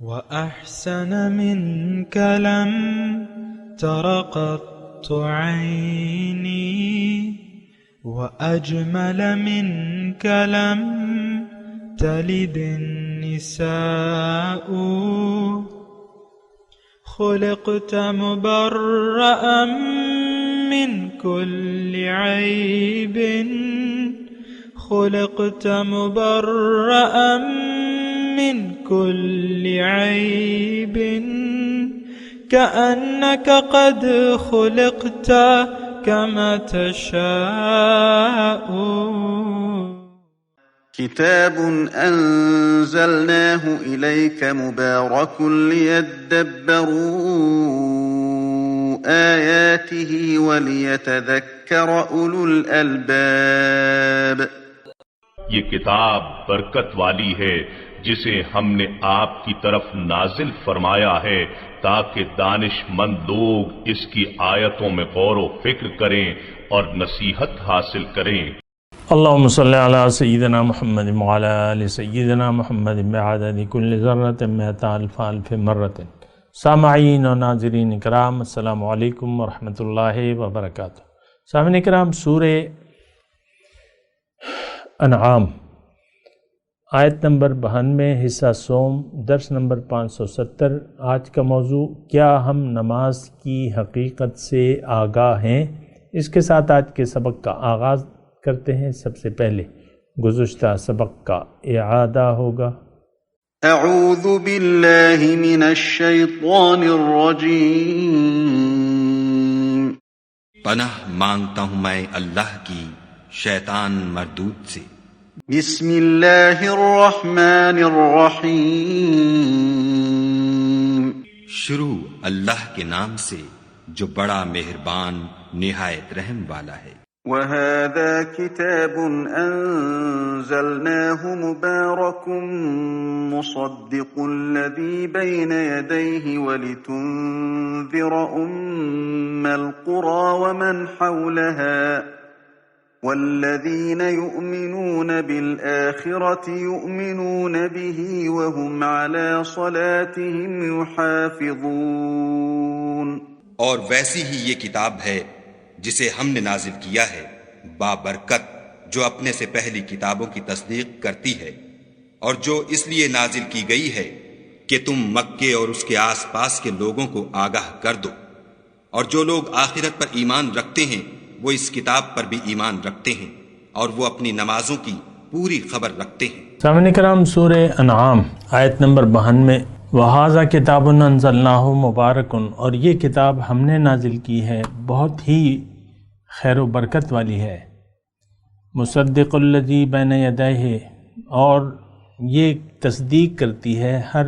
وأحسن منك لم تر قط عيني وأجمل منك لم تلد النساء خلقت مبرأ من كل عيب خلقت مبرأ من كل عيب كأنك قد خلقت كما تشاء. كتاب أنزلناه إليك مبارك ليدبروا آياته وليتذكر أولو الألباب. یہ کتاب برکت والی ہے جسے ہم نے آپ کی طرف نازل فرمایا ہے تاکہ دانش مند لوگ اس کی آیتوں میں غور و فکر کریں اور نصیحت حاصل کریں. اللهم صل على سيدنا محمد وعلى آل سيدنا محمد بعدد كل ذرة مئة ألف ألف مرة. سامعین و ناظرین اکرام، السلام علیکم ورحمۃ اللہ وبرکاتہ. سامعین اکرام، سورہ انعام آیت نمبر 92، حصہ سوم، درس نمبر 570. آج کا موضوع، کیا ہم نماز کی حقیقت سے آگاہ ہیں؟ اس کے ساتھ آج کے سبق کا آغاز کرتے ہیں. سب سے پہلے گزشتہ سبق کا اعادہ ہوگا. اعوذ باللہ من الشیطان الرجیم. پناہ مانگتا ہوں میں اللہ کی شیطان مردود سے. بسم اللہ الرحمن الرحیم. شروع اللہ کے نام سے جو بڑا مہربان نہایت رحم والا ہے. وَهَذَا كِتَابٌ أَنزَلْنَاهُ مُبَارَكٌ مُصَدِّقُ الَّذِي بَيْنَ يَدَيْهِ وَلِتُنذِرَ أُمَّ الْقُرَى وَمَنْ حَوْلَهَا وَالَّذِينَ يُؤْمِنُونَ بِالْآخِرَةِ يُؤْمِنُونَ بِهِ وَهُمْ عَلَى صَلَاتِهِمْ يُحَافِظُونَ. اور ویسی ہی یہ کتاب ہے جسے ہم نے نازل کیا ہے، بابرکت، جو اپنے سے پہلی کتابوں کی تصدیق کرتی ہے، اور جو اس لیے نازل کی گئی ہے کہ تم مکے اور اس کے آس پاس کے لوگوں کو آگاہ کر دو، اور جو لوگ آخرت پر ایمان رکھتے ہیں وہ اس کتاب پر بھی ایمان رکھتے ہیں، اور وہ اپنی نمازوں کی پوری خبر رکھتے ہیں. سامعین کرام، سورہ انعام آیت نمبر 92. وَهَذَا كِتَابٌ أَنزَلْنَاهُ مُبَارَكٌ، اور یہ کتاب ہم نے نازل کی ہے، بہت ہی خیر و برکت والی ہے. مصدق الذی بین یدیہ، اور یہ تصدیق کرتی ہے ہر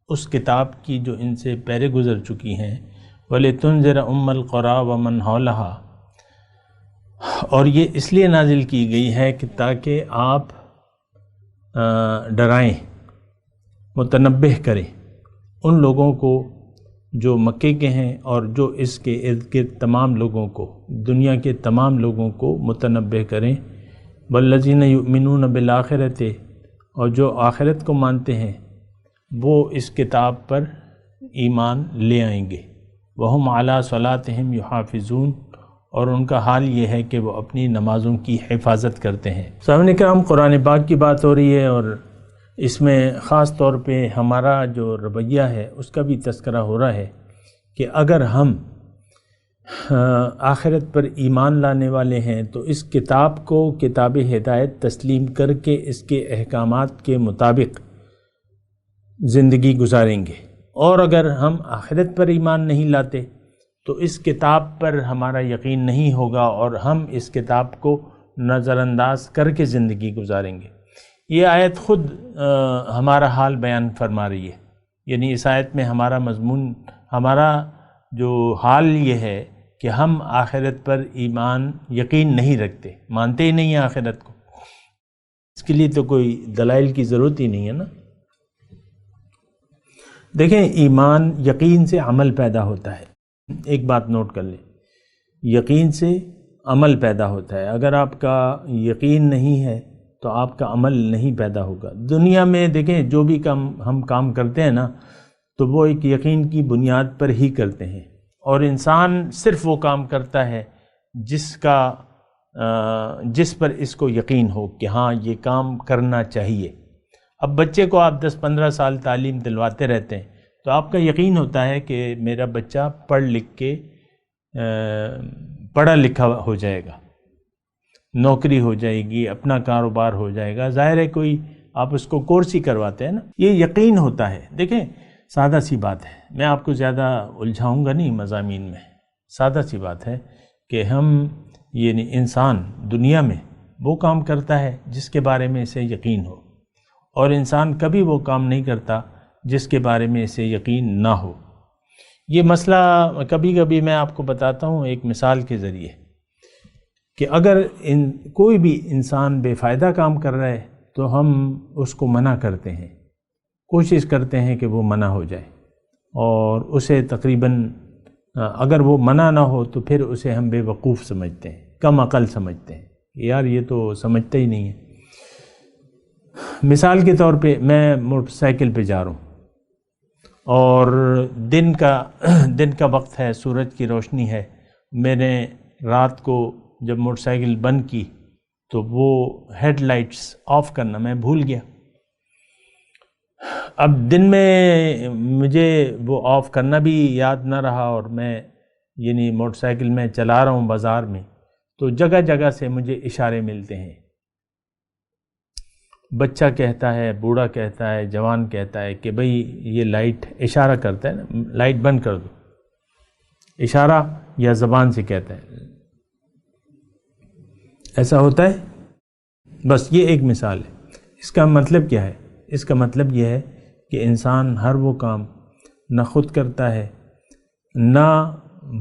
اس کتاب کی جو ان سے پہلے گزر چکی ہیں. وَلِتُنذِرَ أُمَّ الْقُرَى وَمَنْ حَوْلَهَا، اور یہ اس لیے نازل کی گئی ہے کہ تاکہ آپ ڈرائیں، متنبہ کریں ان لوگوں کو جو مکے کے ہیں اور جو اس کے ارد گرد تمام لوگوں کو، دنیا کے تمام لوگوں کو متنبہ کریں. والذین یؤمنون بالآخرۃ، اور جو آخرت کو مانتے ہیں وہ اس کتاب پر ایمان لے آئیں گے. وہم علی صلاتہم یحافظون، اور ان کا حال یہ ہے کہ وہ اپنی نمازوں کی حفاظت کرتے ہیں. سامعین کرام، قرآن پاک کی بات ہو رہی ہے، اور اس میں خاص طور پہ ہمارا جو رویہ ہے اس کا بھی تذکرہ ہو رہا ہے کہ اگر ہم آخرت پر ایمان لانے والے ہیں تو اس کتاب کو کتاب ہدایت تسلیم کر کے اس کے احکامات کے مطابق زندگی گزاریں گے. اور اگر ہم آخرت پر ایمان نہیں لاتے تو اس کتاب پر ہمارا یقین نہیں ہوگا اور ہم اس کتاب کو نظر انداز کر کے زندگی گزاریں گے. یہ آیت خود ہمارا حال بیان فرما رہی ہے، یعنی اس آیت میں ہمارا مضمون، ہمارا جو حال یہ ہے کہ ہم آخرت پر ایمان یقین نہیں رکھتے، مانتے ہی نہیں ہیں آخرت کو. اس کے لیے تو کوئی دلائل کی ضرورت ہی نہیں ہے نا. دیکھیں، ایمان یقین سے عمل پیدا ہوتا ہے. ایک بات نوٹ کر لیں، یقین سے عمل پیدا ہوتا ہے. اگر آپ کا یقین نہیں ہے تو آپ کا عمل نہیں پیدا ہوگا۔ دنیا میں دیکھیں جو بھی ہم کام کرتے ہیں نا تو وہ ایک یقین کی بنیاد پر ہی کرتے ہیں، اور انسان صرف وہ کام کرتا ہے جس پر اس کو یقین ہو کہ ہاں یہ کام کرنا چاہیے۔ اب بچے کو آپ 10-15 سال تعلیم دلواتے رہتے ہیں تو آپ کا یقین ہوتا ہے کہ میرا بچہ پڑھ لکھ کے پڑھا لکھا ہو جائے گا، نوکری ہو جائے گی، اپنا کاروبار ہو جائے گا۔ ظاہر ہے کوئی آپ اس کو کورس ہی کرواتے ہیں نا، یہ یقین ہوتا ہے۔ دیکھیں سادہ سی بات ہے، میں آپ کو زیادہ الجھاؤں گا نہیں مضامین میں، سادہ سی بات ہے کہ ہم یعنی انسان دنیا میں وہ کام کرتا ہے جس کے بارے میں اسے یقین ہو، اور انسان کبھی وہ کام نہیں کرتا جس کے بارے میں اسے یقین نہ ہو۔ یہ مسئلہ کبھی کبھی میں آپ کو بتاتا ہوں ایک مثال کے ذریعے کہ اگر کوئی بھی انسان بے فائدہ کام کر رہا ہے تو ہم اس کو منع کرتے ہیں، کوشش کرتے ہیں کہ وہ منع ہو جائے، اور اسے تقریباً اگر وہ منع نہ ہو تو پھر اسے ہم بے وقوف سمجھتے ہیں، کم عقل سمجھتے ہیں، یار یہ تو سمجھتا ہی نہیں ہے۔ مثال کے طور پہ میں موٹر سائیکل پہ جا رہا ہوں اور دن کا وقت ہے، سورج کی روشنی ہے، میں نے رات کو جب موٹر سائیکل بند کی تو وہ ہیڈ لائٹس آف کرنا میں بھول گیا۔ اب دن میں مجھے وہ آف کرنا بھی یاد نہ رہا، اور میں یعنی موٹر سائیکل میں چلا رہا ہوں بازار میں، تو جگہ جگہ سے مجھے اشارے ملتے ہیں، بچہ کہتا ہے، بوڑھا کہتا ہے، جوان کہتا ہے کہ بھئی یہ لائٹ اشارہ کرتا ہے نا، لائٹ بند کر دو، اشارہ یا زبان سے کہتا ہے۔ ایسا ہوتا ہے؟ بس یہ ایک مثال ہے۔ اس کا مطلب کیا ہے؟ اس کا مطلب یہ ہے کہ انسان ہر وہ کام نہ خود کرتا ہے، نہ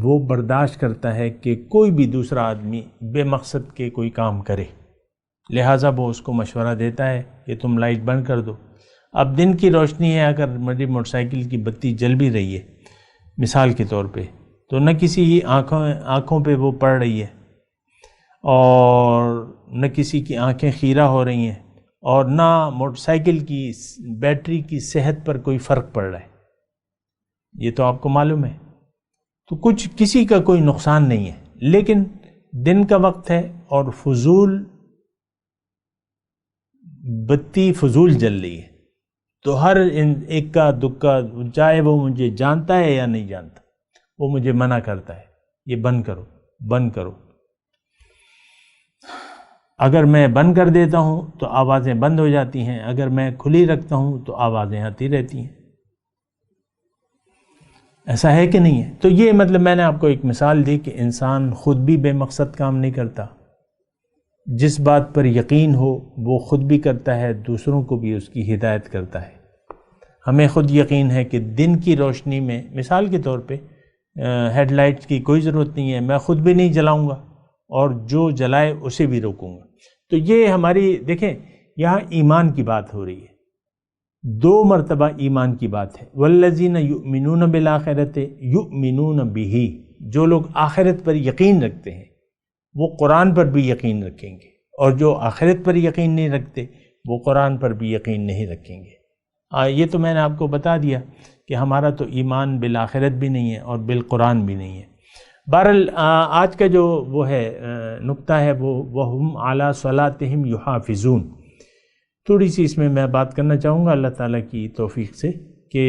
وہ برداشت کرتا ہے کہ کوئی بھی دوسرا آدمی بے مقصد کے کوئی کام کرے، لہٰذا وہ اس کو مشورہ دیتا ہے کہ تم لائٹ بند کر دو۔ اب دن کی روشنی ہے، اگر میری موٹر سائیکل کی بتی جل بھی رہی ہے مثال کے طور پہ، تو نہ کسی کی آنکھوں پہ وہ پڑ رہی ہے، اور نہ کسی کی آنکھیں خیرہ ہو رہی ہیں، اور نہ موٹر سائیکل کی بیٹری کی صحت پر کوئی فرق پڑ رہا ہے، یہ تو آپ کو معلوم ہے۔ تو کسی کا کوئی نقصان نہیں ہے، لیکن دن کا وقت ہے اور فضول بتی فضول جل رہی ہے، تو ہر ایک کا دکا، چاہے وہ مجھے جانتا ہے یا نہیں جانتا، وہ مجھے منع کرتا ہے یہ بند کرو بند کرو۔ اگر میں بند کر دیتا ہوں تو آوازیں بند ہو جاتی ہیں، اگر میں کھلی رکھتا ہوں تو آوازیں آتی رہتی ہیں۔ ایسا ہے کہ نہیں ہے؟ تو یہ مطلب میں نے آپ کو ایک مثال دی کہ انسان خود بھی بے مقصد کام نہیں کرتا، جس بات پر یقین ہو وہ خود بھی کرتا ہے، دوسروں کو بھی اس کی ہدایت کرتا ہے۔ ہمیں خود یقین ہے کہ دن کی روشنی میں مثال کے طور پہ ہیڈ لائٹس کی کوئی ضرورت نہیں ہے، میں خود بھی نہیں جلاؤں گا، اور جو جلائے اسے بھی روکوں گا۔ تو یہ ہماری دیکھیں یہاں ایمان کی بات ہو رہی ہے، 2 مرتبہ ایمان کی بات ہے۔ والذین یؤمنون بالآخرۃ یؤمنون بہ، جو لوگ آخرت پر یقین رکھتے ہیں وہ قرآن پر بھی یقین رکھیں گے، اور جو آخرت پر یقین نہیں رکھتے وہ قرآن پر بھی یقین نہیں رکھیں گے۔ یہ تو میں نے آپ کو بتا دیا کہ ہمارا تو ایمان بالآخرت بھی نہیں ہے اور بالقرآن بھی نہیں ہے۔ بہرحال آج کا جو وہ ہے نقطہ ہے وہ وَهُمْ عَلَىٰ صَلَاتِهِمْ يُحَافِظُونَ، تھوڑی سی اس میں بات کرنا چاہوں گا اللہ تعالیٰ کی توفیق سے، کہ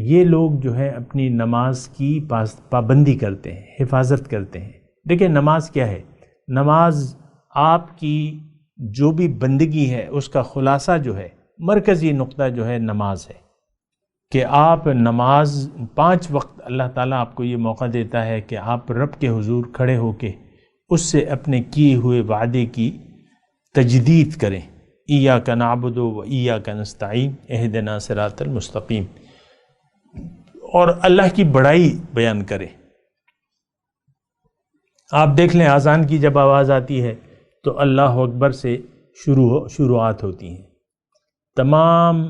یہ لوگ جو ہے اپنی نماز کی پابندی کرتے ہیں، حفاظت کرتے ہیں۔ دیکھیں نماز کیا ہے؟ نماز آپ کی جو بھی بندگی ہے اس کا خلاصہ جو ہے، مرکزی نقطہ جو ہے نماز ہے، کہ آپ نماز 5 وقت اللہ تعالیٰ آپ کو یہ موقع دیتا ہے کہ آپ رب کے حضور کھڑے ہو کے اس سے اپنے کیے ہوئے وعدے کی تجدید کریں، ایاک نعبد و ایاک نستعین اہدنا صراط المستقیم، اور اللہ کی بڑائی بیان کریں۔ آپ دیکھ لیں اذان کی جب آواز آتی ہے تو اللہ اکبر سے شروعات ہوتی ہیں، تمام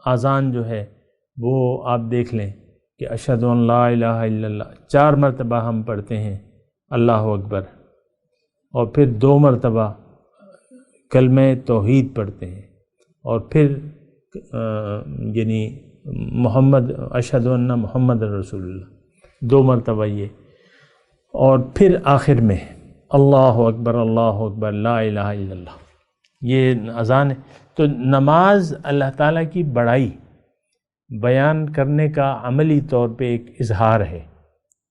اذان جو ہے وہ آپ دیکھ لیں کہ اشہد ان لا الہ الا اللہ 4 مرتبہ ہم پڑھتے ہیں اللہ اکبر، اور پھر 2 مرتبہ کلمہ توحید پڑھتے ہیں اور پھر یعنی محمد اشہد ان محمد رسول اللہ 2 مرتبہ یہ، اور پھر آخر میں اللہ اکبر لا الہ الا اللہ، یہ اذان ہے۔ تو نماز اللہ تعالیٰ کی بڑائی بیان کرنے کا عملی طور پہ ایک اظہار ہے،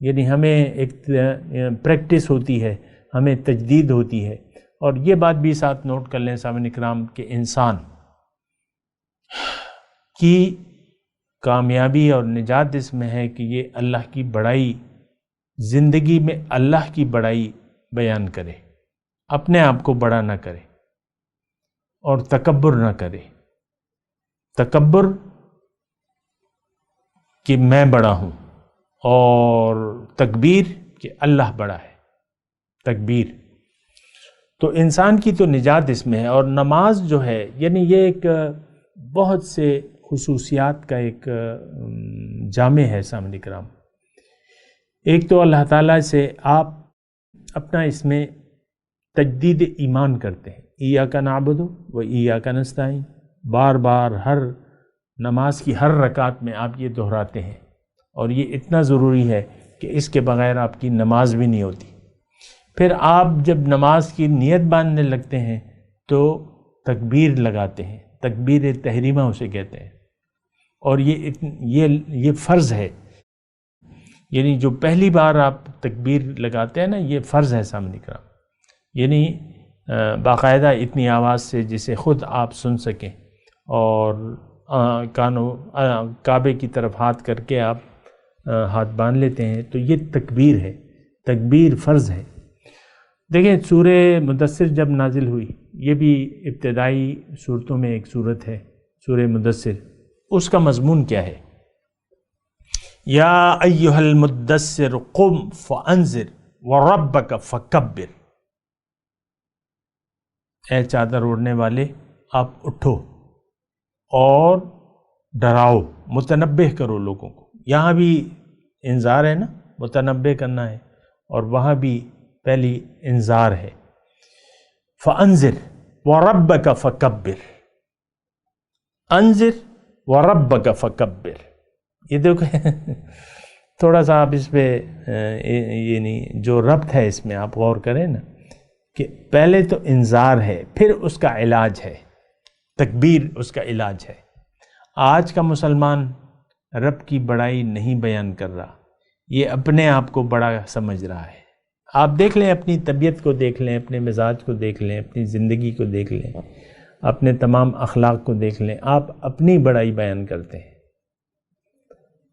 یعنی ہمیں ایک پریکٹس ہوتی ہے، ہمیں تجدید ہوتی ہے۔ اور یہ بات بھی ساتھ نوٹ کر لیں سامعین اکرام کہ انسان کی کامیابی اور نجات اس میں ہے کہ یہ اللہ کی بڑائی، زندگی میں اللہ کی بڑائی بیان کرے، اپنے آپ کو بڑا نہ کرے اور تکبر نہ کرے۔ تکبر کہ میں بڑا ہوں، اور تکبیر کہ اللہ بڑا ہے، تکبیر۔ تو انسان کی تو نجات اس میں ہے۔ اور نماز جو ہے یعنی یہ ایک بہت سے خصوصیات کا ایک جامع ہے سامعین کرام۔ ایک تو اللہ تعالیٰ سے آپ اپنا اس میں تجدید ایمان کرتے ہیں، ایاک نعبد و ایاک نستعین، بار بار ہر نماز کی ہر رکعت میں آپ یہ دہراتے ہیں، اور یہ اتنا ضروری ہے کہ اس کے بغیر آپ کی نماز بھی نہیں ہوتی۔ پھر آپ جب نماز کی نیت باندھنے لگتے ہیں تو تکبیر لگاتے ہیں، تکبیر تحریمہ اسے کہتے ہیں، اور یہ فرض ہے، یعنی جو پہلی بار آپ تکبیر لگاتے ہیں نا، یہ فرض ہے سامنے کرام، یعنی باقاعدہ اتنی آواز سے جسے خود آپ سن سکیں، اور کعبے کی طرف ہاتھ کر کے آپ ہاتھ باندھ لیتے ہیں، تو یہ تکبیر ہے، تکبیر فرض ہے۔ دیکھیں سورہ مدثر جب نازل ہوئی، یہ بھی ابتدائی صورتوں میں ایک صورت ہے سورہ مدثر، اس کا مضمون کیا ہے؟ یا ایھا المدثر قم فانذر وربک فکبر، اے چادر اوڑھنے والے آپ اٹھو اور ڈراؤ، متنبہ کرو لوگوں کو۔ یہاں بھی انذار ہے نا، متنبہ کرنا ہے، اور وہاں بھی پہلی انذار ہے۔ فانذر وربک فکبر، انذر وربک فکبر، یہ دیکھو تھوڑا سا آپ اس پہ یعنی جو ربط ہے اس میں آپ غور کریں نا، کہ پہلے تو انذار ہے، پھر اس کا علاج ہے، تکبیر اس کا علاج ہے۔ آج کا مسلمان رب کی بڑائی نہیں بیان کر رہا، یہ اپنے آپ کو بڑا سمجھ رہا ہے۔ آپ دیکھ لیں، اپنی طبیعت کو دیکھ لیں، اپنے مزاج کو دیکھ لیں، اپنی زندگی کو دیکھ لیں، اپنے تمام اخلاق کو دیکھ لیں، آپ اپنی بڑائی بیان کرتے ہیں،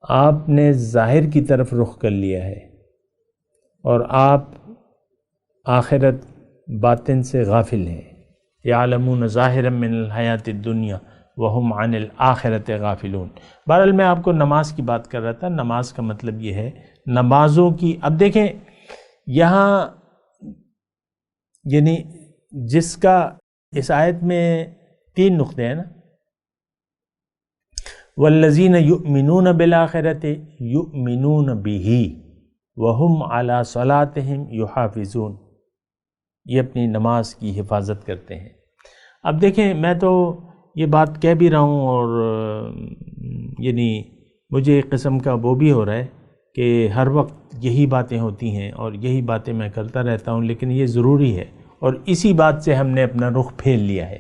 آپ نے ظاہر کی طرف رخ کر لیا ہے، اور آپ آخرت باطن سے غافل ہیں۔ یعلمون ظاہرا من الحیات الدنیا وہم عن الآخرت غافلون۔ بہرحال میں آپ کو نماز کی بات کر رہا تھا۔ نماز کا مطلب یہ ہے نمازوں کی، اب دیکھیں یہاں یعنی جس کا اس آیت میں 3 نقطے ہیں نا، والذین یؤمنون بالآخرۃ یؤمنون بہ وہم علی صلاتہم یحافظون، یہ اپنی نماز کی حفاظت کرتے ہیں۔ اب دیکھیں میں تو یہ بات کہہ بھی رہا ہوں، اور یعنی مجھے ایک قسم کا وہ بھی ہو رہا ہے کہ ہر وقت یہی باتیں ہوتی ہیں اور یہی باتیں میں کرتا رہتا ہوں، لیکن یہ ضروری ہے، اور اسی بات سے ہم نے اپنا رخ پھیر لیا ہے۔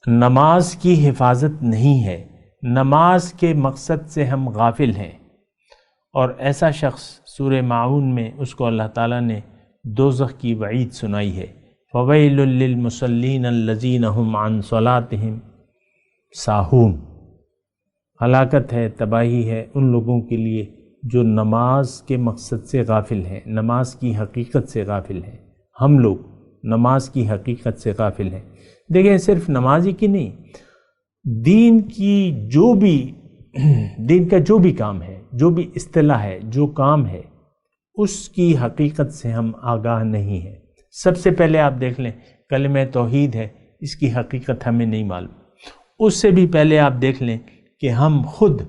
نماز کی حفاظت نہیں ہے، نماز کے مقصد سے ہم غافل ہیں، اور ایسا شخص سورہ معون میں اس کو اللہ تعالیٰ نے دوزخ کی وعید سنائی ہے، فَوَيْلٌ لِّلْمُصَلِّينَ الَّذِينَ هُمْ عَنْ صَلَاتِهِمْ سَاهُونَ، ہلاکت ہے، تباہی ہے ان لوگوں کے لیے جو نماز کے مقصد سے غافل ہیں، نماز کی حقیقت سے غافل ہیں۔ ہم لوگ نماز کی حقیقت سے غافل ہیں۔ دیکھیں صرف نماز ہی کی نہیں، دین کا جو بھی کام ہے، جو بھی اصطلاح ہے، جو کام ہے، اس کی حقیقت سے ہم آگاہ نہیں ہیں۔ سب سے پہلے آپ دیکھ لیں کلمہ توحید ہے، اس کی حقیقت ہمیں نہیں معلوم۔ اس سے بھی پہلے آپ دیکھ لیں کہ ہم خود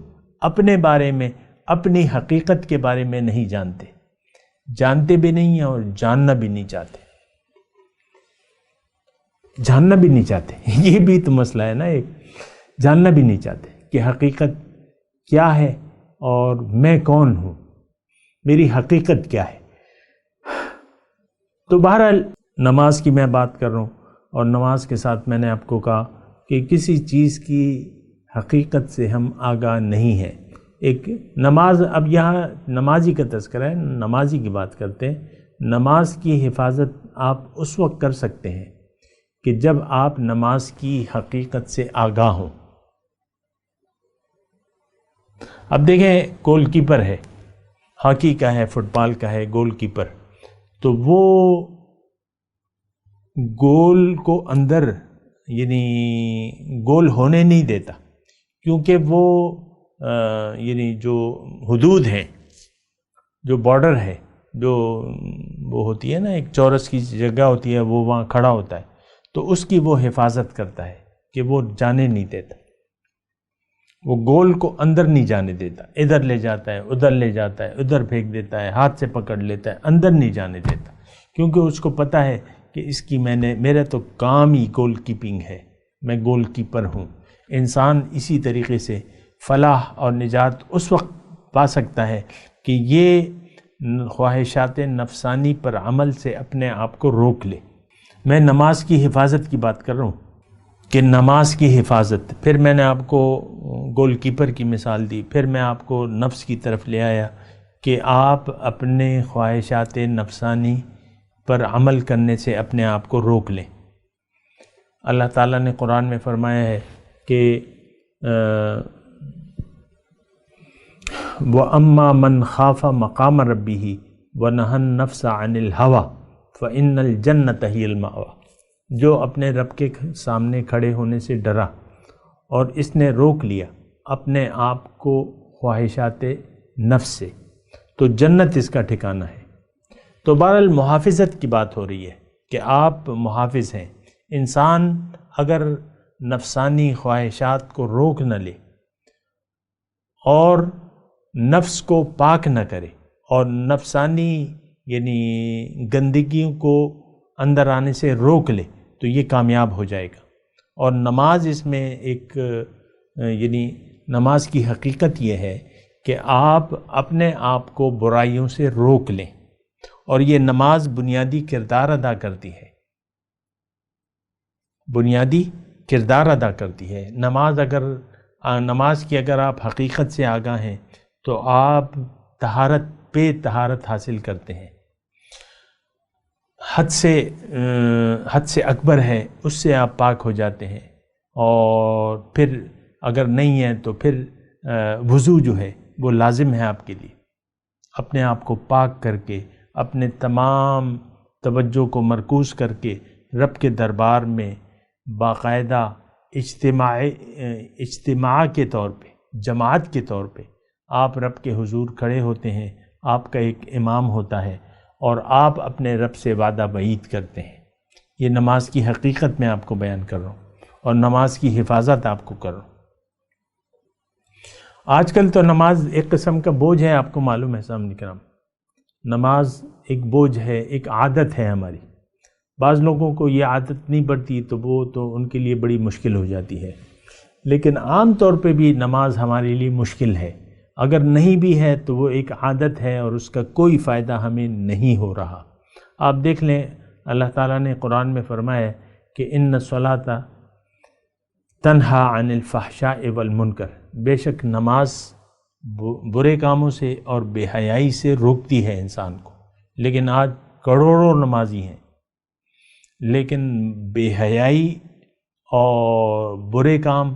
اپنے بارے میں، اپنی حقیقت کے بارے میں نہیں جانتے بھی نہیں ہیں اور جاننا بھی نہیں چاہتے۔ جاننا بھی نہیں چاہتے. یہ بھی تو مسئلہ ہے نا، ایک جاننا بھی نہیں چاہتے کہ حقیقت کیا ہے اور میں کون ہوں، میری حقیقت کیا ہے. تو بہرحال نماز کی میں بات کر رہا ہوں، اور نماز کے ساتھ میں نے آپ کو کہا کہ کسی چیز کی حقیقت سے ہم آگاہ نہیں ہیں. ایک نماز، اب یہاں نمازی کا تذکرہ ہے، نمازی کی بات کرتے ہیں. نماز کی حفاظت آپ اس وقت کر سکتے ہیں کہ جب آپ نماز کی حقیقت سے آگاہ ہوں. اب دیکھیں گول کیپر ہے، ہاکی کا ہے، فٹ بال کا ہے گول کیپر، تو وہ گول کو اندر یعنی گول ہونے نہیں دیتا، کیونکہ وہ یعنی جو حدود ہیں، جو بارڈر ہے، جو وہ ہوتی ہے نا ایک چورس کی جگہ ہوتی ہے، وہ وہاں کھڑا ہوتا ہے، تو اس کی وہ حفاظت کرتا ہے کہ وہ جانے نہیں دیتا، وہ گول کو اندر نہیں جانے دیتا، ادھر لے جاتا ہے، ادھر لے جاتا ہے، ادھر پھینک دیتا ہے، ہاتھ سے پکڑ لیتا ہے، اندر نہیں جانے دیتا، کیونکہ اس کو پتہ ہے کہ اس کی میرا تو کام ہی گول کیپنگ ہے، میں گول کیپر ہوں. انسان اسی طریقے سے فلاح اور نجات اس وقت پا سکتا ہے کہ یہ خواہشات نفسانی پر عمل سے اپنے آپ کو روک لے. میں نماز کی حفاظت کی بات کر رہا ہوں کہ نماز کی حفاظت، پھر میں نے آپ کو گول کیپر کی مثال دی، پھر میں آپ کو نفس کی طرف لے آیا کہ آپ اپنے خواہشات نفسانی پر عمل کرنے سے اپنے آپ کو روک لیں. اللہ تعالیٰ نے قرآن میں فرمایا ہے کہ وَأَمَّا مَنْ خَافَ مَقَامَ رَبِّهِ وَنَهَى النَّفْسَ عَنِ الْهَوَى فَإِنَّ الْجَنَّةَ هِيَ الْمَأْوَى. جو اپنے رب کے سامنے کھڑے ہونے سے ڈرا اور اس نے روک لیا اپنے آپ کو خواہشات نفس سے، تو جنت اس کا ٹھکانہ ہے. تو بہرحال محافظت کی بات ہو رہی ہے کہ آپ محافظ ہیں. انسان اگر نفسانی خواہشات کو روک نہ لے اور نفس کو پاک نہ کرے اور نفسانی یعنی گندگیوں کو اندر آنے سے روک لے، تو یہ کامیاب ہو جائے گا. اور نماز اس میں ایک یعنی نماز کی حقیقت یہ ہے کہ آپ اپنے آپ کو برائیوں سے روک لیں، اور یہ نماز بنیادی کردار ادا کرتی ہے، بنیادی کردار ادا کرتی ہے. نماز کی اگر آپ حقیقت سے آگاہ ہیں تو آپ طہارت پہ طہارت حاصل کرتے ہیں. حد سے اکبر ہے اس سے آپ پاک ہو جاتے ہیں، اور پھر اگر نہیں ہے تو پھر وضو جو ہے وہ لازم ہے آپ کے لیے. اپنے آپ کو پاک کر کے، اپنے تمام توجہ کو مرکوز کر کے رب کے دربار میں باقاعدہ اجتماع کے طور پہ، جماعت کے طور پہ آپ رب کے حضور کھڑے ہوتے ہیں. آپ کا ایک امام ہوتا ہے اور آپ اپنے رب سے وعدہ بعید کرتے ہیں. یہ نماز کی حقیقت میں آپ کو بیان کر رہا ہوں، اور نماز کی حفاظت آپ کو کر رہا ہوں. آج کل تو نماز ایک قسم کا بوجھ ہے، آپ کو معلوم ہے سامنے کرام. نماز ایک بوجھ ہے، ایک عادت ہے ہماری. بعض لوگوں کو یہ عادت نہیں پڑتی تو وہ تو ان کے لیے بڑی مشکل ہو جاتی ہے، لیکن عام طور پہ بھی نماز ہمارے لیے مشکل ہے. اگر نہیں بھی ہے تو وہ ایک عادت ہے اور اس کا کوئی فائدہ ہمیں نہیں ہو رہا. آپ دیکھ لیں اللہ تعالیٰ نے قرآن میں فرمایا کہ ان الصلاۃ تنہا عن الفحشاء والمنکر، بے شک نماز برے کاموں سے اور بے حیائی سے روکتی ہے انسان کو. لیکن آج کروڑوں نمازی ہیں لیکن بے حیائی اور برے کام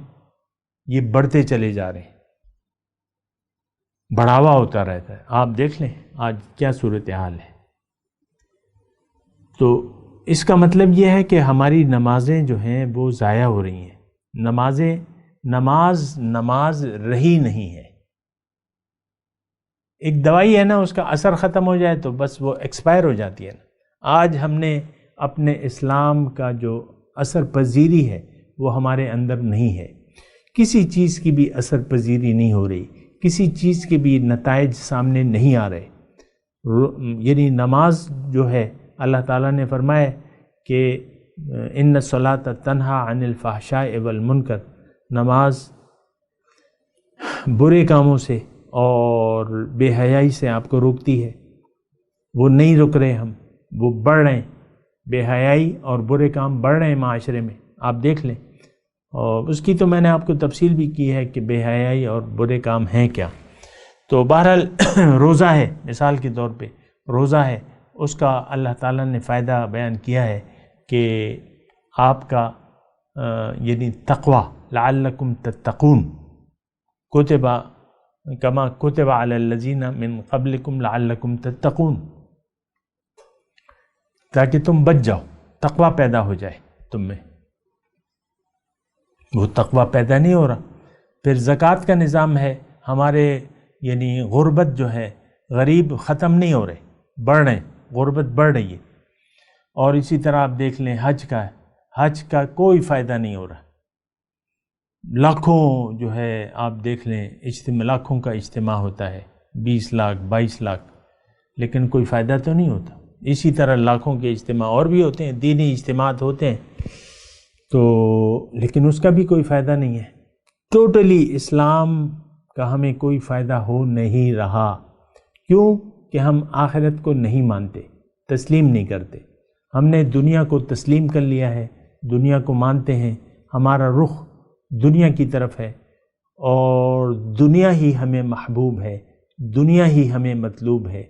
یہ بڑھتے چلے جا رہے ہیں، بڑھاوا ہوتا رہتا ہے. آپ دیکھ لیں آج کیا صورتحال ہے. تو اس کا مطلب یہ ہے کہ ہماری نمازیں جو ہیں وہ ضائع ہو رہی ہیں. نماز رہی نہیں ہے. ایک دوائی ہے نا، اس کا اثر ختم ہو جائے تو بس وہ ایکسپائر ہو جاتی ہے نا. آج ہم نے اپنے اسلام کا جو اثر پذیری ہے وہ ہمارے اندر نہیں ہے. کسی چیز کی بھی اثر پذیری نہیں ہو رہی، کسی چیز کے بھی نتائج سامنے نہیں آ رہے. یعنی نماز جو ہے اللہ تعالیٰ نے فرمایا کہ ان الصلاۃ تنہا عن الفحشاء والمنکر، نماز برے کاموں سے اور بے حیائی سے آپ کو روکتی ہے. وہ نہیں رک رہے ہم، وہ بڑھ رہے ہیں. بے حیائی اور برے کام بڑھ رہے ہیں معاشرے میں، آپ دیکھ لیں. اور اس کی تو میں نے آپ کو تفصیل بھی کی ہے کہ بے حیائی اور برے کام ہیں کیا. تو بہرحال روزہ ہے، مثال کے طور پہ روزہ ہے، اس کا اللہ تعالیٰ نے فائدہ بیان کیا ہے کہ آپ کا یعنی تقوی، لعلکم تتقون، کتب کما کتب علی الذین من قبلکم لعلکم تتقون، تاکہ تم بچ جاؤ، تقوی پیدا ہو جائے تم میں. وہ تقوی پیدا نہیں ہو رہا. پھر زکوٰۃ کا نظام ہے ہمارے، یعنی غربت جو ہے، غریب ختم نہیں ہو رہے، بڑھ رہے ہیں، غربت بڑھ رہی ہے. اور اسی طرح آپ دیکھ لیں حج کا کوئی فائدہ نہیں ہو رہا. لاکھوں جو ہے آپ دیکھ لیں لاکھوں کا اجتماع ہوتا ہے، 20 لاکھ 22 لاکھ، لیکن کوئی فائدہ تو نہیں ہوتا. اسی طرح لاکھوں کے اجتماع اور بھی ہوتے ہیں، دینی اجتماعات ہوتے ہیں، تو لیکن اس کا بھی کوئی فائدہ نہیں ہے. ٹوٹلی اسلام کا ہمیں کوئی فائدہ ہو نہیں رہا. کیوں؟ کہ ہم آخرت کو نہیں مانتے، تسلیم نہیں کرتے. ہم نے دنیا کو تسلیم کر لیا ہے، دنیا کو مانتے ہیں، ہمارا رخ دنیا کی طرف ہے، اور دنیا ہی ہمیں محبوب ہے، دنیا ہی ہمیں مطلوب ہے،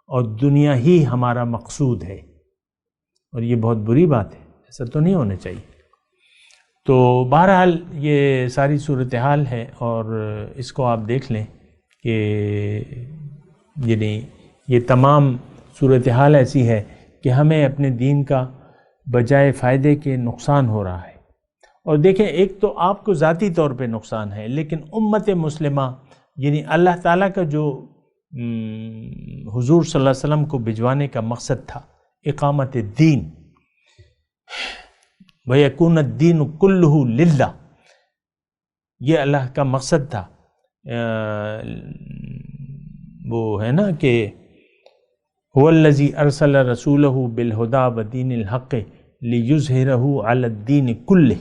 اور دنیا ہی ہمارا مقصود ہے. اور یہ بہت بری بات ہے، ایسا تو نہیں ہونا چاہیے. تو بہرحال یہ ساری صورتحال ہے، اور اس کو آپ دیکھ لیں کہ یعنی یہ تمام صورتحال ایسی ہے کہ ہمیں اپنے دین کا بجائے فائدے کے نقصان ہو رہا ہے. اور دیکھیں، ایک تو آپ کو ذاتی طور پہ نقصان ہے، لیکن امت مسلمہ یعنی اللہ تعالیٰ کا جو حضور صلی اللہ علیہ وسلم کو بھجوانے کا مقصد تھا، اقامت الدین، وَيَكُونَ الدِّينُ كُلُّهُ لِلَّهِ، یہ اللہ کا مقصد تھا. وہ ہے نا کہ هُوَ الَّذِي أَرْسَلَ رَسُولَهُ بِالْهُدَى وَدِينِ الْحَقِّ لِيُظْهِرَهُ عَلَى الدِّينِ كُلِّهِ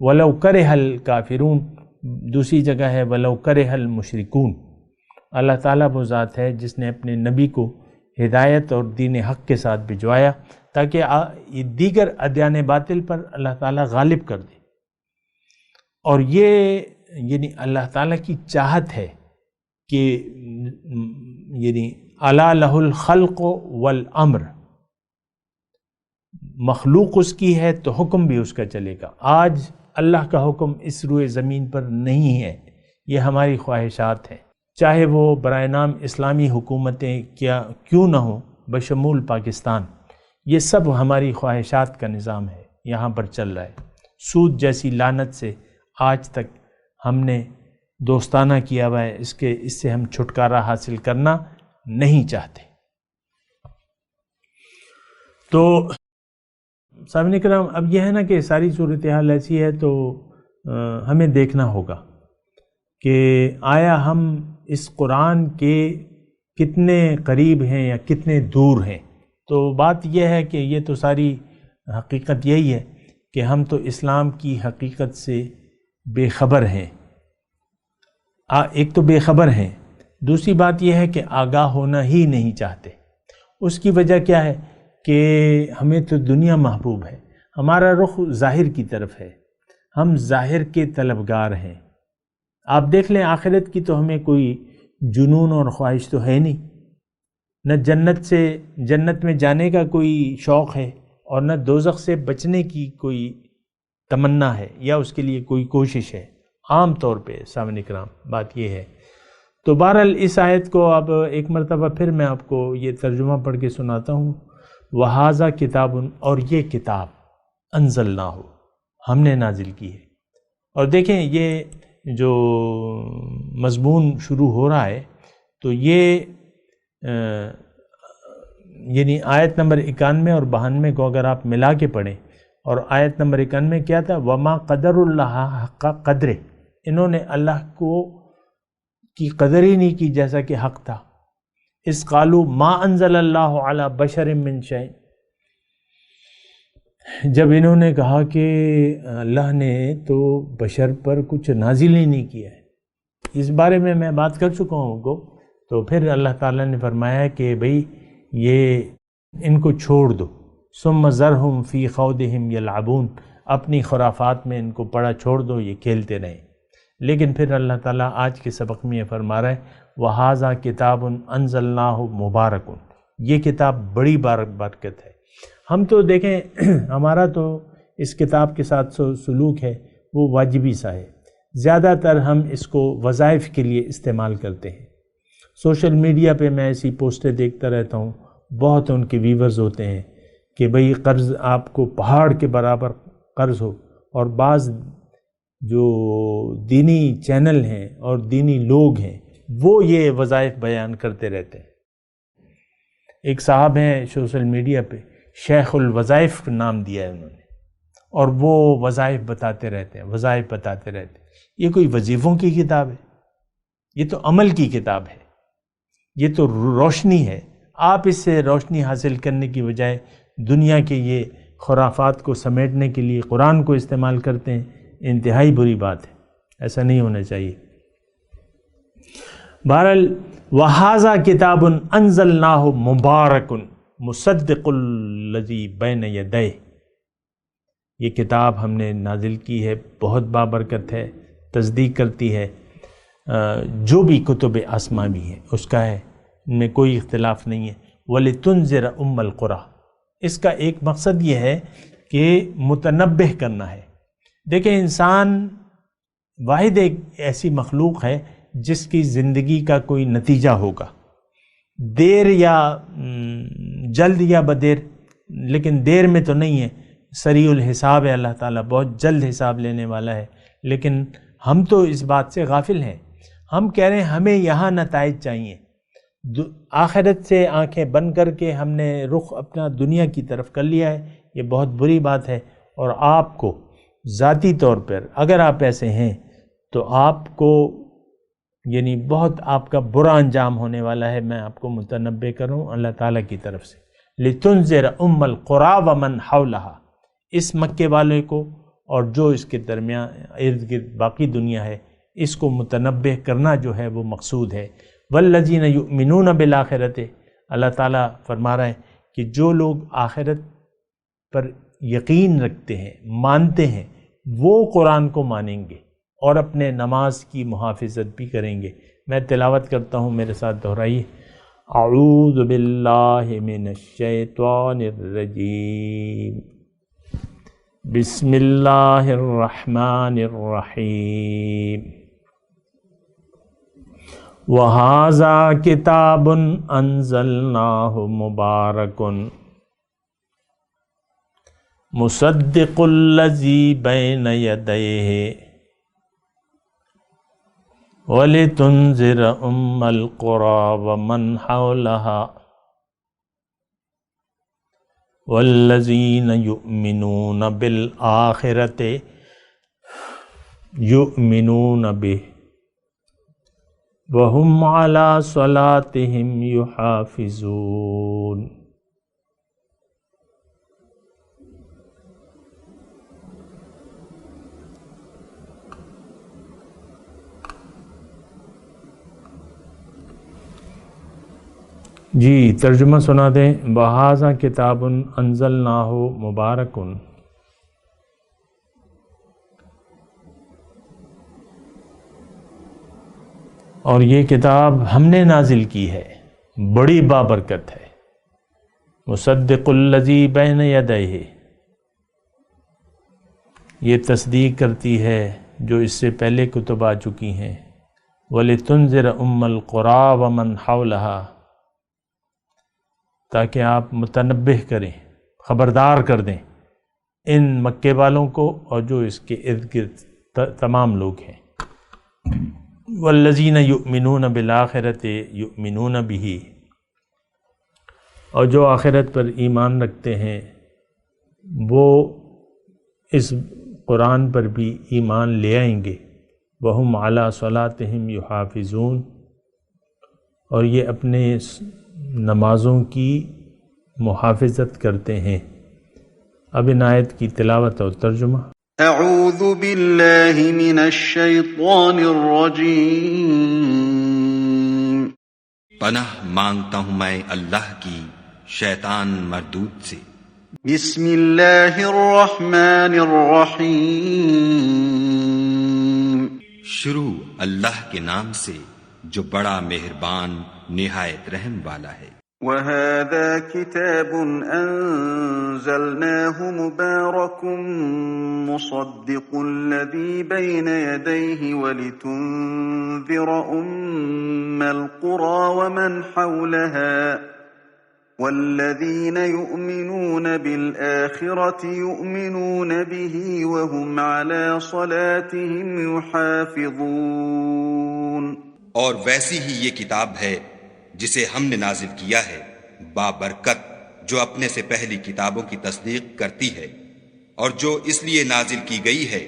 وَلَوْ كَرِهَ الْكَافِرُونَ. دوسری جگہ ہے وَلَوْ كَرِهَ الْمُشْرِكُونَ. اللہ تعالیٰ وہ ذات ہے جس نے اپنے نبی کو ہدایت اور دین حق کے ساتھ بھجوایا تاکہ دیگر ادیان باطل پر اللہ تعالیٰ غالب کر دے. اور یہ یعنی اللہ تعالیٰ کی چاہت ہے کہ یعنی الا لہ الخلق والامر، مخلوق اس کی ہے تو حکم بھی اس کا چلے گا. آج اللہ کا حکم اس روئے زمین پر نہیں ہے، یہ ہماری خواہشات ہیں، چاہے وہ برائے نام اسلامی حکومتیں کیوں نہ ہوں، بشمول پاکستان. یہ سب ہماری خواہشات کا نظام ہے، یہاں پر چل رہا ہے. سود جیسی لعنت سے آج تک ہم نے دوستانہ کیا ہوا ہے، اس سے ہم چھٹکارا حاصل کرنا نہیں چاہتے. تو سامعین کرام، اب یہ ہے نا کہ ساری صورتحال ایسی ہے، تو ہمیں دیکھنا ہوگا کہ آیا ہم اس قرآن کے کتنے قریب ہیں یا کتنے دور ہیں. تو بات یہ ہے کہ یہ تو ساری حقیقت یہی ہے کہ ہم تو اسلام کی حقیقت سے بے خبر ہیں. ایک تو بے خبر ہیں، دوسری بات یہ ہے کہ آگاہ ہونا ہی نہیں چاہتے. اس کی وجہ کیا ہے کہ ہمیں تو دنیا محبوب ہے، ہمارا رخ ظاہر کی طرف ہے، ہم ظاہر کے طلبگار ہیں. آپ دیکھ لیں آخرت کی تو ہمیں کوئی جنون اور خواہش تو ہے نہیں، نہ جنت میں جانے کا کوئی شوق ہے، اور نہ دوزخ سے بچنے کی کوئی تمنا ہے یا اس کے لیے کوئی کوشش ہے. عام طور پہ سامعین کرام بات یہ ہے. تو بہرحال اس آیت کو اب ایک مرتبہ پھر میں آپ کو یہ ترجمہ پڑھ کے سناتا ہوں. وَهَذَا کتاب، اور یہ کتاب انزلناہ، ہم نے نازل کی ہے. اور دیکھیں یہ جو مضمون شروع ہو رہا ہے تو یہ یعنی آیت نمبر 91 اور 92 کو اگر آپ ملا کے پڑھیں، اور آیت نمبر 91 کیا تھا، وَمَا قَدَرُ اللَّهَ حَقَّ قَدْرِ، انہوں نے اللہ کی قدر ہی نہیں کی جیسا کہ حق تھا. اِذْ قَالُوا مَا أَنزَلَ اللَّهُ عَلَى بَشَرٍ مِّن شَيْءٍ، جب انہوں نے کہا کہ اللہ نے تو بشر پر کچھ نازل ہی نہیں کیا ہے، اس بارے میں بات کر چکا ہوں کو، تو پھر اللہ تعالیٰ نے فرمایا کہ بھئی یہ ان کو چھوڑ دو، ثم ذرہم فی خوضہم یلعبون، اپنی خرافات میں ان کو پڑا چھوڑ دو، یہ کھیلتے رہیں۔ لیکن پھر اللہ تعالیٰ آج کے سبق میں یہ فرما رہا ہے وَهَذَا كِتَابٌ أَنزَلْنَاهُ مُبَارَكٌ، یہ کتاب بڑی برکت ہے۔ ہم تو دیکھیں ہمارا تو اس کتاب کے ساتھ سلوک ہے وہ واجبی سا ہے، زیادہ تر ہم اس کو وظائف کے لیے استعمال کرتے ہیں۔ سوشل میڈیا پہ میں ایسی پوسٹیں دیکھتا رہتا ہوں، بہت ان کے ویورز ہوتے ہیں کہ بھئی قرض آپ کو پہاڑ کے برابر قرض ہو، اور بعض جو دینی چینل ہیں اور دینی لوگ ہیں وہ یہ وظائف بیان کرتے رہتے ہیں۔ ایک صاحب ہیں سوشل میڈیا پہ، شیخ الوظائف نام دیا ہے انہوں نے، اور وہ وظائف بتاتے رہتے ہیں، وظائف بتاتے رہتے ہیں۔ یہ کوئی وظیفوں کی کتاب ہے؟ یہ تو عمل کی کتاب ہے، یہ تو روشنی ہے۔ آپ اس سے روشنی حاصل کرنے کی بجائے دنیا کے یہ خرافات کو سمیٹنے کے لیے قرآن کو استعمال کرتے ہیں، انتہائی بری بات ہے، ایسا نہیں ہونا چاہیے۔ بہرحال وَهَذَا كِتَابٌ أَنزَلْنَاهُ مُبَارَكٌ مُصَدِّقُ الَّذِي بَيْنَ يَدَيْهِ، یہ کتاب ہم نے نازل کی ہے، بہت بابرکت ہے، تصدیق کرتی ہے جو بھی کتب آسمانی ہے اس کا ہے، ان میں کوئی اختلاف نہیں ہے۔ وَلِتُنذِرَ أُمَّ الْقُرَىٰ، اس کا ایک مقصد یہ ہے کہ متنبہ کرنا ہے۔ دیکھیں انسان واحد ایک ایسی مخلوق ہے جس کی زندگی کا کوئی نتیجہ ہوگا، دیر یا جلد یا بدیر، لیکن دیر میں تو نہیں ہے، سریع الحساب ہے، اللہ تعالیٰ بہت جلد حساب لینے والا ہے۔ لیکن ہم تو اس بات سے غافل ہیں، ہم کہہ رہے ہیں ہمیں یہاں نتائج چاہیے، آخرت سے آنکھیں بند کر کے ہم نے رخ اپنا دنیا کی طرف کر لیا ہے، یہ بہت بری بات ہے۔ اور آپ کو ذاتی طور پر اگر آپ ایسے ہیں تو آپ کو یعنی بہت آپ کا برا انجام ہونے والا ہے، میں آپ کو متنبہ کروں اللہ تعالیٰ کی طرف سے۔ لِتُنذِرَ أُمَّ الْقُرَىٰ وَمَنْ حَوْلَهَا، اس مکے والے کو اور جو اس کے درمیان ارد گرد باقی دنیا ہے، اس کو متنبہ کرنا جو ہے وہ مقصود ہے۔ وَالَّذِينَ يُؤْمِنُونَ بِالْآخِرَةِ، اللہ تعالیٰ فرما رہا ہے کہ جو لوگ آخرت پر یقین رکھتے ہیں، مانتے ہیں، وہ قرآن کو مانیں گے اور اپنے نماز کی محافظت بھی کریں گے۔ میں تلاوت کرتا ہوں، میرے ساتھ دہرائیے۔ اعوذ باللہ من الشیطان الرجیم، بسم اللہ الرحمن الرحیم۔ وَهَذَا كِتَابٌ أَنزَلْنَاهُ مُبَارَكٌ مُصَدِّقُ الَّذِي بَيْنَ يَدَيْهِ وَلِتُنذِرَ أُمَّ الْقُرَىٰ وَمَنْ حَوْلَهَا وَالَّذِينَ يُؤْمِنُونَ بِالْآخِرَةِ يُؤْمِنُونَ بِهِ وَهُمْ عَلَىٰ صَلَاتِهِمْ يُحَافِظُونَ۔ جی ترجمہ سنا دیں۔ وَهَذَا كِتَابٌ أَنزَلْنَاهُ مُبَارَكٌ، اور یہ کتاب ہم نے نازل کی ہے، بڑی بابرکت ہے۔ مصدق الذی بین یدیہ، یہ تصدیق کرتی ہے جو اس سے پہلے کتب آ چکی ہیں۔ وَلِتُنذِرَ أُمَّ الْقُرَىٰ وَمَنْ حَوْلَهَا، تاکہ آپ متنبہ کریں، خبردار کر دیں ان مکے والوں کو اور جو اس کے ارد گرد تمام لوگ ہیں۔ والذین یؤمنون بالآخرۃ یؤمنون بہ، اور جو آخرت پر ایمان رکھتے ہیں وہ اس قرآن پر بھی ایمان لے آئیں گے۔ وہم علی صلاتہم یحافظون، اور یہ اپنے نمازوں کی محافظت کرتے ہیں۔ اب ان آیت کی تلاوت اور ترجمہ۔ اعوذ باللہ من الشیطان الرجیم، پناہ مانگتا ہوں میں اللہ کی شیطان مردود سے۔ بسم اللہ الرحمن الرحیم، شروع اللہ کے نام سے جو بڑا مہربان نہایت رحم والا ہے۔ وَهَذَا كِتَابٌ أَنزَلْنَاهُ مُبَارَكٌ مُصَدِّقُ الَّذِي بَيْنَ يَدَيْهِ وَلِتُنذِرَ أُمَّ الْقُرَى وَمَنْ حَوْلَهَا وَالَّذِينَ يُؤْمِنُونَ بِالْآخِرَةِ يُؤْمِنُونَ بِهِ وَهُمْ عَلَى صَلَاتِهِمْ يُحَافِظُونَ۔ اور ویسی ہی یہ کتاب ہے جسے ہم نے نازل کیا ہے بابرکت، جو اپنے سے پہلی کتابوں کی تصدیق کرتی ہے، اور جو اس لیے نازل کی گئی ہے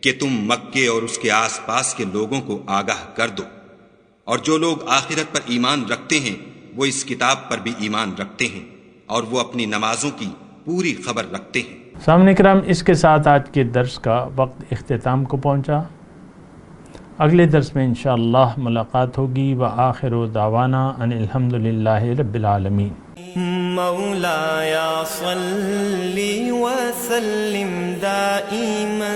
کہ تم مکے اور اس کے آس پاس کے لوگوں کو آگاہ کر دو، اور جو لوگ آخرت پر ایمان رکھتے ہیں وہ اس کتاب پر بھی ایمان رکھتے ہیں، اور وہ اپنی نمازوں کی پوری خبر رکھتے ہیں۔ سامعین کرام، اس کے ساتھ آج کے درس کا وقت اختتام کو پہنچا۔ اگلے درس میں انشاءاللہ ملاقات ہوگی۔ وآخر دعوانا ان الحمدللہ رب العالمین۔ مولایا صلی وسلم دائما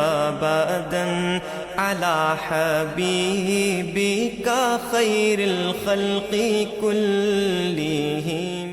ابدا علی حبیبک خیر الخلق کلہم۔